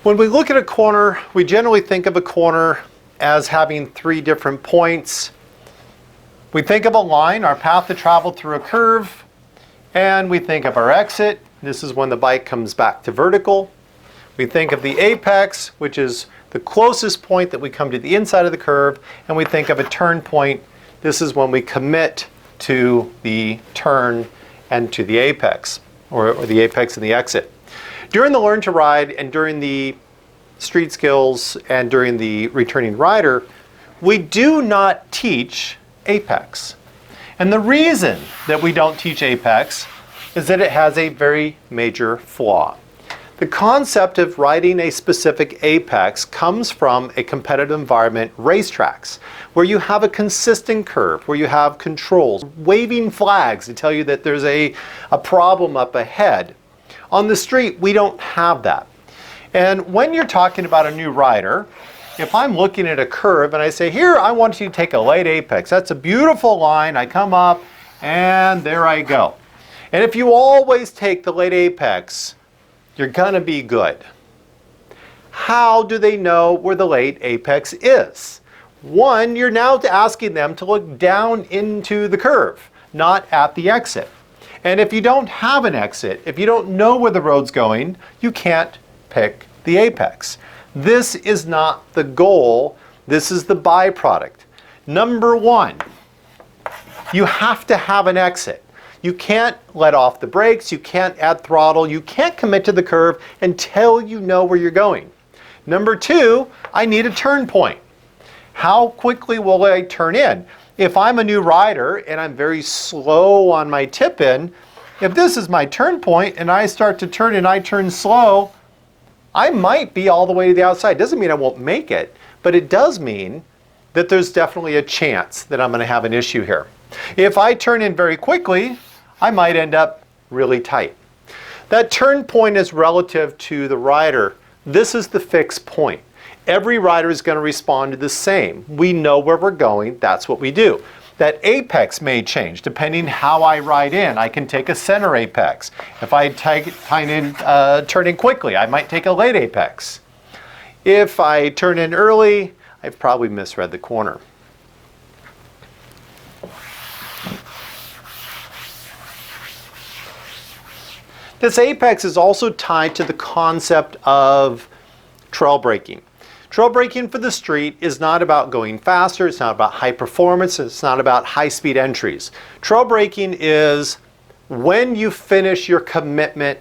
When we look at a corner, we generally think of a corner as having three different points. We think of a line, our path to travel through a curve, and we think of our exit. This is when the bike comes back to vertical. We think of the apex, which is the closest point that we come to the inside of the curve, and we think of a turn point. This is when we commit to the turn and to the apex, or the apex and the exit. During the Learn to Ride and during the Street Skills and during the Returning Rider, we do not teach apex. And the reason that we don't teach apex is that it has a very major flaw. The concept of riding a specific apex comes from a competitive environment, racetracks, where you have a consistent curve, where you have controls, waving flags to tell you that there's a problem up ahead. On the street, we don't have that. And when you're talking about a new rider, if I'm looking at a curve and I say, here, I want you to take a late apex. That's a beautiful line. I come up and there I go. And if you always take the late apex, you're gonna be good. How do they know where the late apex is? One, you're now asking them to look down into the curve, not at the exit. And if you don't have an exit, if you don't know where the road's going, you can't pick the apex. This is not the goal, this is the byproduct. Number one, you have to have an exit. You can't let off the brakes, you can't add throttle, you can't commit to the curve until you know where you're going. Number two, I need a turn point. How quickly will I turn in? If I'm a new rider and I'm very slow on my tip in, if this is my turn point and I start to turn and I turn slow, I might be all the way to the outside. Doesn't mean I won't make it, but it does mean that there's definitely a chance that I'm gonna have an issue here. If I turn in very quickly, I might end up really tight. That turn point is relative to the rider. This is the fixed point. Every rider is going to respond to the same. We know where we're going, that's what we do. That apex may change depending how I ride in. I can take a center apex. If I turn in quickly, I might take a late apex. If I turn in early, I've probably misread the corner. This apex is also tied to the concept of trail braking. Trail braking for the street is not about going faster, it's not about high performance, it's not about high speed entries. Trail braking is when you finish your commitment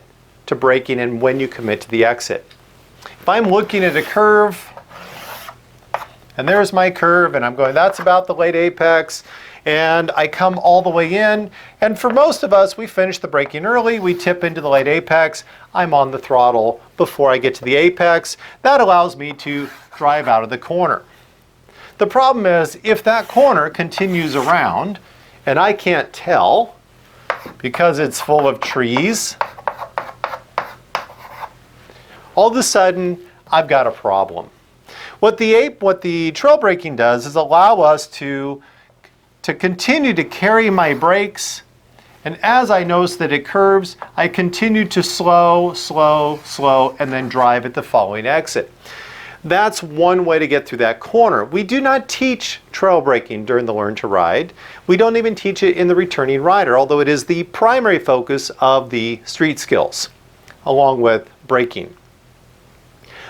to braking and when you commit to the exit. If I'm looking at a curve, and there's my curve, and I'm going, that's about the late apex, and I come all the way in, and for most of us, we finish the braking early, we tip into the late apex, I'm on the throttle before I get to the apex. That allows me to drive out of the corner. The problem is, if that corner continues around, and I can't tell, because it's full of trees, all of a sudden, I've got a problem. What the trail braking does is allow us to continue to carry my brakes, and as I notice that it curves, I continue to slow, slow, slow, and then drive at the following exit. That's one way to get through that corner. We do not teach trail braking during the Learn to Ride. We don't even teach it in the Returning Rider, although it is the primary focus of the Street Skills, along with braking.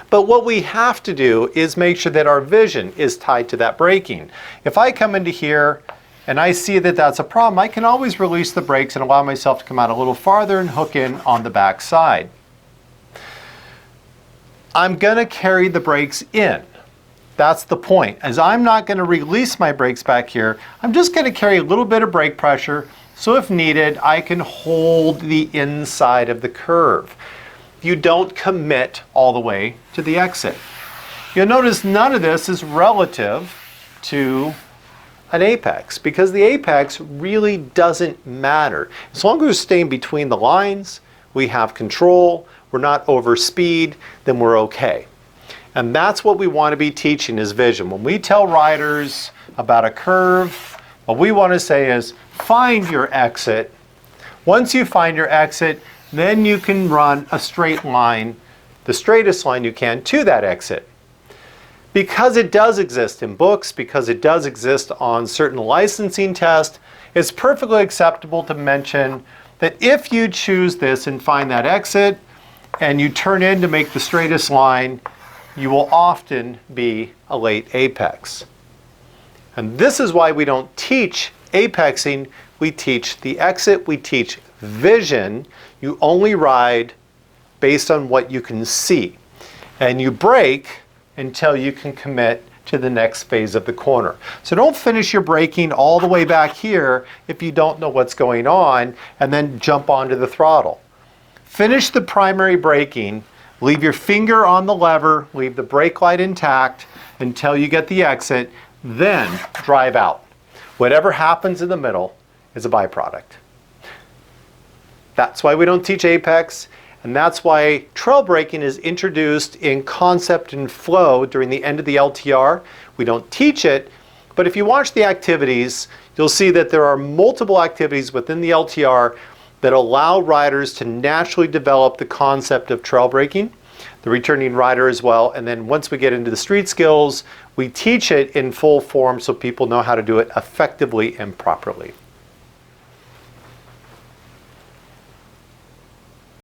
But what we have to do is make sure that our vision is tied to that braking. If I come into here and I see that that's a problem, I can always release the brakes and allow myself to come out a little farther and hook in on the back side. I'm going to carry the brakes in. That's the point. As I'm not going to release my brakes back here, I'm just going to carry a little bit of brake pressure, so if needed, I can hold the inside of the curve. You don't commit all the way to the exit. You'll notice none of this is relative to an apex, because the apex really doesn't matter. As long as we're staying between the lines, we have control, we're not over speed, then we're okay. And that's what we want to be teaching is vision. When we tell riders about a curve, what we want to say is find your exit. Once you find your exit, then you can run a straight line the straightest line you can to that exit. Because it does exist in books, because it does exist on certain licensing tests, it's perfectly acceptable to mention that if you choose this and find that exit and you turn in to make the straightest line, you will often be a late apex. And this is why we don't teach apexing, we teach the exit, we teach vision. You only ride based on what you can see. And you brake until you can commit to the next phase of the corner. So don't finish your braking all the way back here if you don't know what's going on and then jump onto the throttle. Finish the primary braking, leave your finger on the lever, leave the brake light intact until you get the exit, then drive out. Whatever happens in the middle is a byproduct. That's why we don't teach apex. And that's why trail braking is introduced in concept and flow during the end of the LTR. We don't teach it, but if you watch the activities, you'll see that there are multiple activities within the LTR that allow riders to naturally develop the concept of trail braking, the returning rider as well. And then once we get into the street skills, we teach it in full form so people know how to do it effectively and properly.